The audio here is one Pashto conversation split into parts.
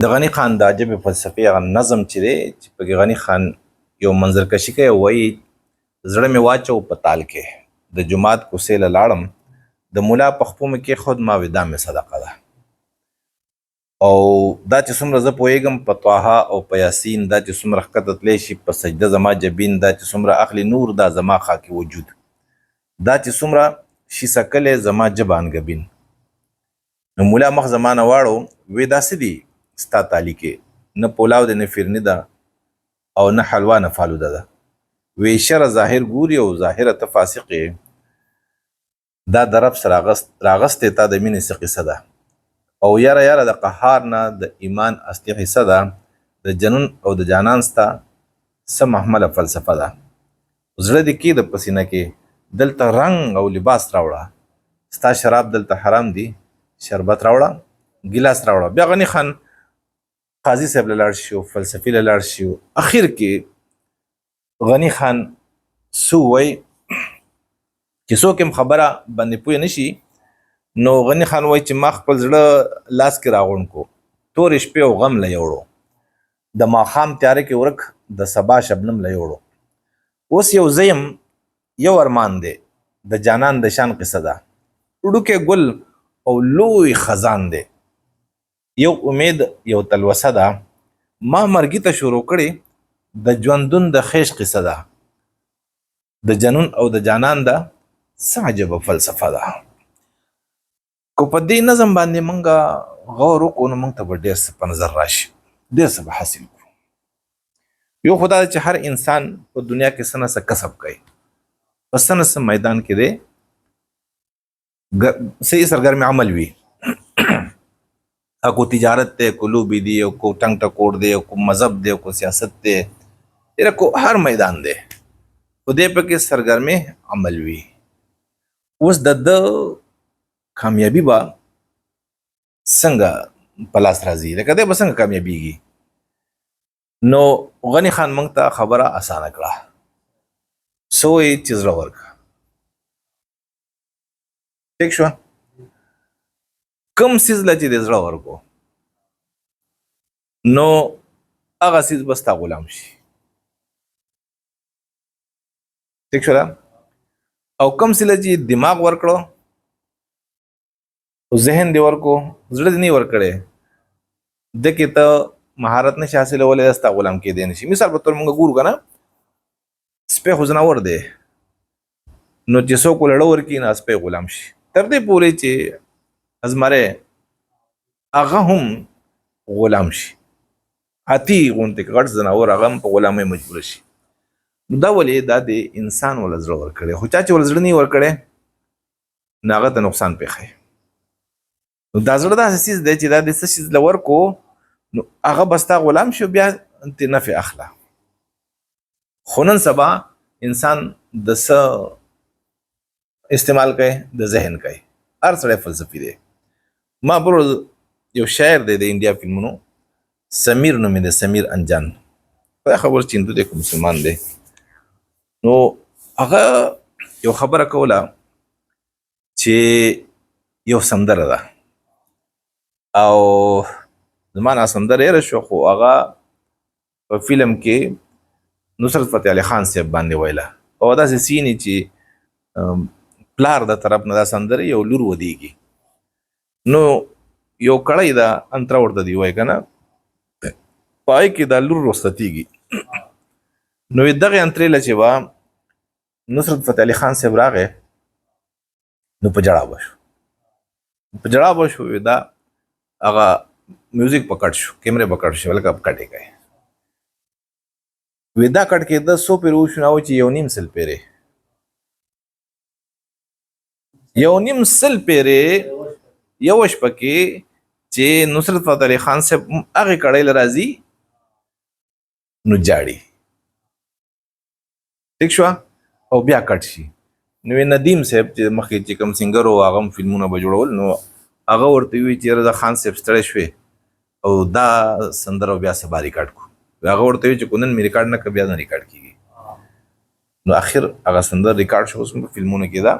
د غني خان د ژبې فلسفي هغه نظم چې دی چې پکې غني خان یو منظرکشي کوي وایي زړه مې واچو په تال کې د جومات کوڅې له لاړم د ملا په خپو مې کېښود ما وې دا مې صدقه ده او دا چې څومره زه پوهېږم په طه او په یاسین دا چې څومره ښکته تللی شي په سجده زما جبین دا چې څومره اخلي نور دا زما خاکي وجود دا چې څومره شي سکلی زما ژبه انګبین نو مولا مخ زمانه واړو وې دا څه دي ستا تالی کې نه پولاو دی نه فیرني ده او نه حلوا نه فالوده ده وې شره ظاهر ګوري او ظاهره ته فاسق یې دا د رب سره راغستې تا د مینې څه قصه ده او یاره یاره د قهار نه د ایمان اصلي حصه ده د جنون او د جانان ستا څه محمله فلسفه ده زړه دې کېده په سینه کې دلته رنګ او لباس راوړه ستا شراب دلته حرام دي شربت راوړه ګیلاس راوړه بیا غني خان قاضي صاحب له لاړ شي او فلسفي له لاړ شي اخر کې غني خان څه وایي چې څوک هم خبره باندې پوه نه شي نو غني خان وایي چې ما خپل زړه لاس کې راغونډ کو تورې شپې او غم له یوړو د ماښام تیاره کې ورک د سبا شبنم له یوړو اوس یو زیم یو ارمان دی د جانان د شان قصه ده وړوکی ګل او لوی خزان دی یو امید یو تلوسه ده ما مرګي ته شروع کړې د ژوندون د خیش قصه ده د جنون او د جانان ده څه عجبه فلسفه ده کو په دې نظم باندې مونږه غور وکړو نو مونږ ته به ډېر څه په نظر راشي ډېر څه به حاصل کړو یو خو دا چې هر انسان په دنیا کې څه نه څه کسب کوي په څه نه څه میدان کې دی صحیح سرګرمي عمل وي کو تجارت دی کو لوبي دی او کو ټنګ ټکور دی او کو مذهب دی او کو سیاست دی یره کو هر میدان دی خو دې پکې سرګرمي عمل وي اوس د کامیابی به څنګه په لاس راځي لکه دی به څنګه کامیابیږي نو غني خان موږ ته خبره اسانه کړه څه وایي چې زړه ورکړه ٹھیک شو کم سیز له چې د زړه ورکو نو هغه سیز به ستا غلام شي ٹھیک شو او کم سیز له چې دماغ ورکړو ذهن دی ورکو زړه دی نه ورکړې دکې ته مهارت نشي حاصلولی دا ستا غلام کېدی نشي مثال په تور مونږ ګورو که نه سپی خو ځناور دی نو چې څوک ولړه ورکړي نو سپی غلام شي تر دې پورې چې ازمره هغه هم غلام شي هاتي غونډې غټ ځناور هغه هم په غلامۍ مجبور شي نو دا ولې دا د انسان ول زړه ورکړي خو چا چې ول زړه نه ورکړي نو هغه ته نقصان پیښي نو دا زړه داسې څیز دی چې دا د څه شي له ورکو نو هغه به ستا غلام شي بیا انت نفع اخله خو نن سبا انسان د څه استعمال کوي د ذهن کوي هر سړی فلسفي دی ما برو یو شاعر دی د انډیا فلمونو سمیر نومې دی سمیر انجان په خبر چې هندو دی که مسلمان دی نو هغه یو خبره کوله چې یو سندره ده او زما نه سندره یې شو خو هغه په فلم کې نصرت فتح علي خان صاحب باندې ویله او داسې سینې چې پلار د طرف نه دا سندره یو لور ودیږي نو یو کړی دا انتره ورته دی وایي که نه پای کې دا لور رستتیږي نو دغه انترې له چې به نصرت فتح علي خان صاحب راغی نو په جړا به شو دا هغه میوزیک پکړ شو کیمرې پکړ شو لکه کټې کوي دا کټ کې د 100 پیرو شناو چې یو نیم سل پیرې یو شپه کې چې نصرت فتح علي خان صاحب هغه کړی لرازي نو جاړي ٹھیک شو او بیا کټ شي نو ندیم صاحب چې مخکې چې کوم سنگر او هغه فلمونه به جوړول نو هغه ورته وی چې رضا خان صاحب ستړی شوی او دا سندره بیا سبا ریکارډ کو هغه ورته وی چې کونن می ریکارډ نه ک بیا نه ریکارډ کیږي نو اخر هغه سندره ریکارډ شو اوس په فلمونو کې دا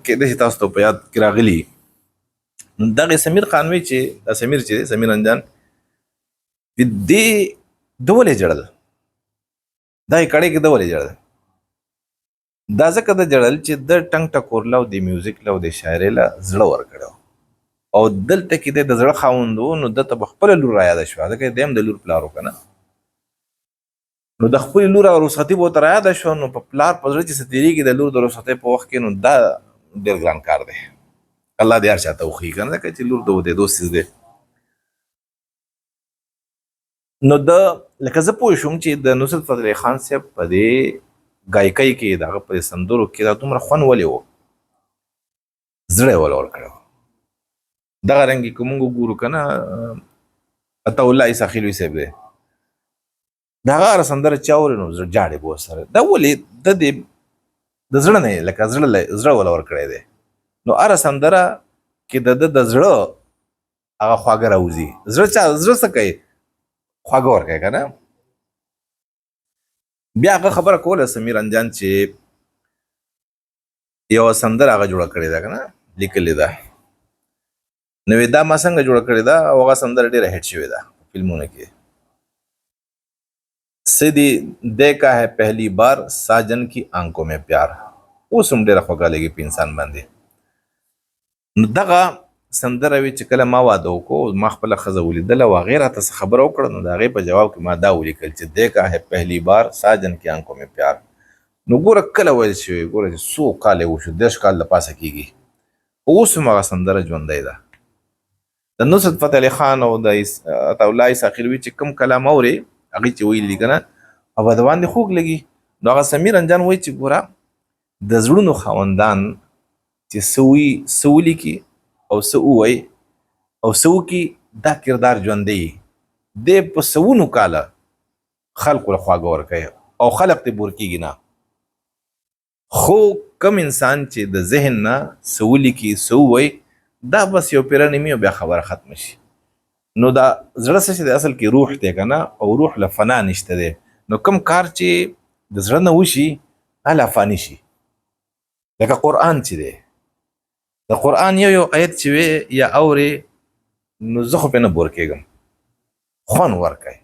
کې د تاسو ته په یاد کې راغلی دغه سمیر خانوي چې سمیر انجان دې د ولې جړل دا یې کړی کې د ولې جړل دا ځکه د جړل چې د ټنګ ټکور له د میوزیک له د شاعرۍ له زړه ورکړو او دلته کې د زړه خاوند و نو دته په خپله لور را یاده شوه ځکه دی هم د لور پلار و که نه نو د خپلې لور او رخصتي به ورته را یاده شوه نو په پلار په زړه چې څه تېرېږي د لور د رخصتۍ په وخت کې نو دا ډېر ګران کار دی الله دې هر چا ته وښیي که نه ځکه چې لور د ودېدو څیز دی نو د لکه زه پوه شوم چې د نصرت فتح علي خان صاحب په دې ګایکۍ کې د هغه په سندرو کې دا دومره خوند ولې و زړه یې ول ورکړی و دغه رنګې که مونږ وګورو که نه عطاالله عیسی خیلوي صاحب دی د هغه هره سندره چې اوري نو جاړې به ورسره دا ولې د دې د زړه نه لکه زړه ول ورکړی دی نو هره سندره کې د زړه هغه خواږه راوځي زړه څه کوي خواږه ورکوي که نه بیا هغه خبره کوله سمیر انجان چې یوه سندره هغه جوړه کړې ده که نه لیکلې ده نو دا ما څنګه جوړه کړې ده او هغه سندره ډېره هیټ شوې ده فلمونو کې سیدی دیکھا ہے پہلی بار ساجن کی آنکھوں میں پیار اوس هم ډېره خوږه لګي په انسان باندې نو دغه سندره وي چې کله ما واده وکړو ما خپله ښځه ولیدله او هغې راته څه خبره وکړه نو د هغې په جواب کې ما دا ولیکل چې دیکھا ہے پہلی بار ساجن کی آنکھوں میں پیار نو ګوره کله ویل شوی ګوره چې څو کاله وشو 10 کال د پاسه کېږي اوس هم هغه سندره ژوندی ده د نصرت فتح علي خان او د عطاالله عیسی خیلوي چې کوم کلام اورې هغې چې ویلي دي که نه او به د باندې خوږ لګي نو هغه سمیر انجان وایي چې ګوره د زړونو خاوندان چې څه ولیکي او څه ووایي او څه وکړي دا کردار ژوندی دی په سوونو کاله خلکو له خواږه ورکوي او خلق ته بور کېږي نه خو کم انسان چې د ذهن نه څه ولیکي څه ووایي دا بس یو پیره نیمي او بیا خبره ختمه شي نو دا زړه څه چې د اصل کې روح دی که نه او روح له فنا نشته دی نو کم کار چې د زړه نه وشي هله فاني شي لکه قرآن چې دی د قرآن یو آیت چې وی یا اورې نو زه خو پرې نه بور کېږم خوند ورکوي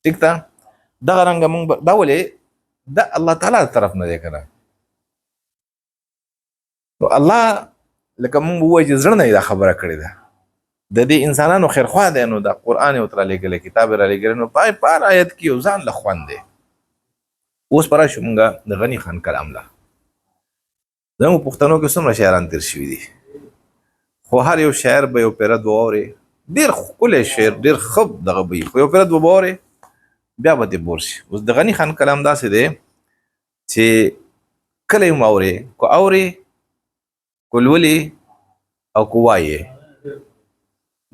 ټیک ده دغه رنګه مونږ دا ولې د الله تعالی طرف نه دی که نه نو الله لکه مونږ ووایو چې زړه نه یې دا خبره کړې ده د دې انسانانو خیرخوا دی نو دا قرآن یې ورته رالیږلی کتاب یې رالیږلی نو په هر آیت کې یو ځان له خوند دی اوس به راشو مونږ د غني خان کلام له زموږ پښتنو کې څومره شاعران تېر شوي دي خو هر یو شاعر به یو پیره دوه اورې ډېر ښکلی شعر ډېر ښه دغه به وي خو یو پیره دوه به اورې بیا به دې بور شي اوس د غني خان کلام داسې دی چې کله یې هم اورې کو اورې کو لولې او کو وایې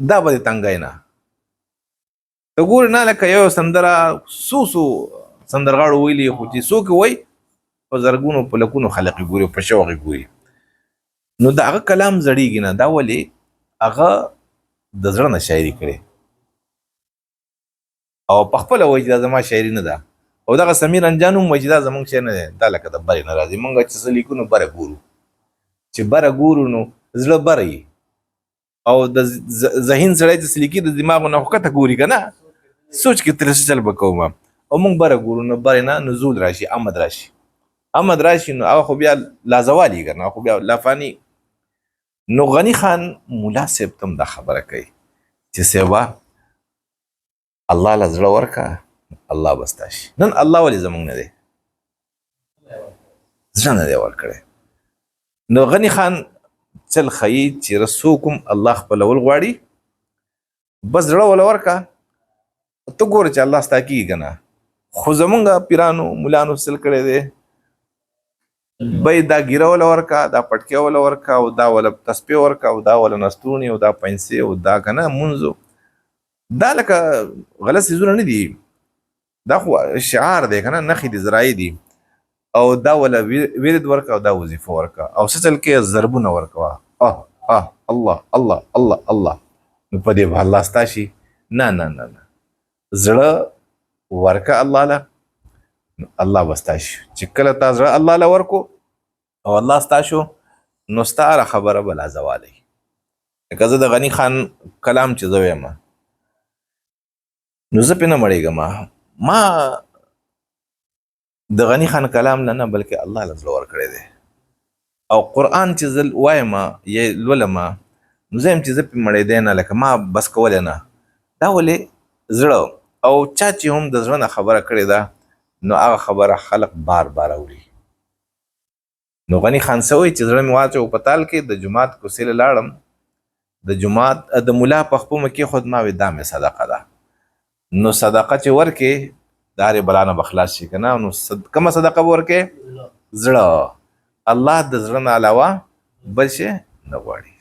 دا به دې تنګی نه ته ګورې نه لکه یو سندره څو سندرغاړو ویلي خو چې څوک وایي په زرګونو په لکونو خلق یې ګوري په شوق یې ګوري نو د هغه کلام زړیږي نه دا ولې هغه د زړه نه شاعري کړې او په خپله وایي چې دا زما شاعري نه ده او دغه سمیر انجان هم وایي چې دا زموږ شعر نه دی دا لکه د برې نه راځي موږ چې څه لیکو نو بره ګورو چې بره ګورو نو زړه بره وي او د ذهین سړی چې څه لیکي د دماغو نه خو کته ګوري که نه سوچ کې ترې څه چل به کوم او موږ بره ګورو نو برې نه نزول راشي امد راشي نو هغه خو بیا لازوالي که نه خو بیا لافاني نو غني خان ملا صاحب ته هم دا خبره کوي چې صاحبه الله له زړه ورکه الله به ستا شي نن الله ولې زموږ نه دی زړه نه دی ورکړی نو غني خان چل ښیي چې څوک هم الله خپلول غواړي بس زړه وله ورکه ته ګوره چې الله ستا کېږي که نه خو زمونږ پیرانو ملانو سل کړی دی بی دا ګیره وله ورکه دا پټکې وله ورکه او دا وله تسپې ورکه او دا وله نستونې او دا پنسې او دا که نه منځو دا لکه غلط څیزونه نه دي دا خو شعار دی که نه نښې دي زرایي دي او دا وله ورد ورکه او دا وظیفه ورکه او څه چل کې ضربونه ورکوه الله الله الله الله نو په دې به الله ستا شي نه زړه ورکه الله له الله به ستا شي چې کله تا زړه الله له ورکو او الله ستا شو نو ستا هره خبره به لازوالی لکه زه د غني خان کلام چې زه ویم نو زه پې نه مړېږم. ما د غني خان کلام نه نه بلکې الله له زړه ورکړی دی او قرآن چې زه وایم یا لولم نو زه یم چې زه پې مړېدی نه لکه ما بس کولی نه. دا ولې زړه او چا چې هم د زړه نه خبره کړې ده نو هغه خبره خلق بار بار اوري. نو غني خان څه وایي چې زړه مې واچو په تال کې د جومات کوڅې له لاړم د جومات د ملا په خپو مې کېښود ما وې دا مې صدقه ده. نو صدقه چې ورکې د هرې بلا نه به خلاص شي که نه. نو کومه صدقه به ورکې؟ زړه. الله د زړه نه علاوه بل شی نه غواړي.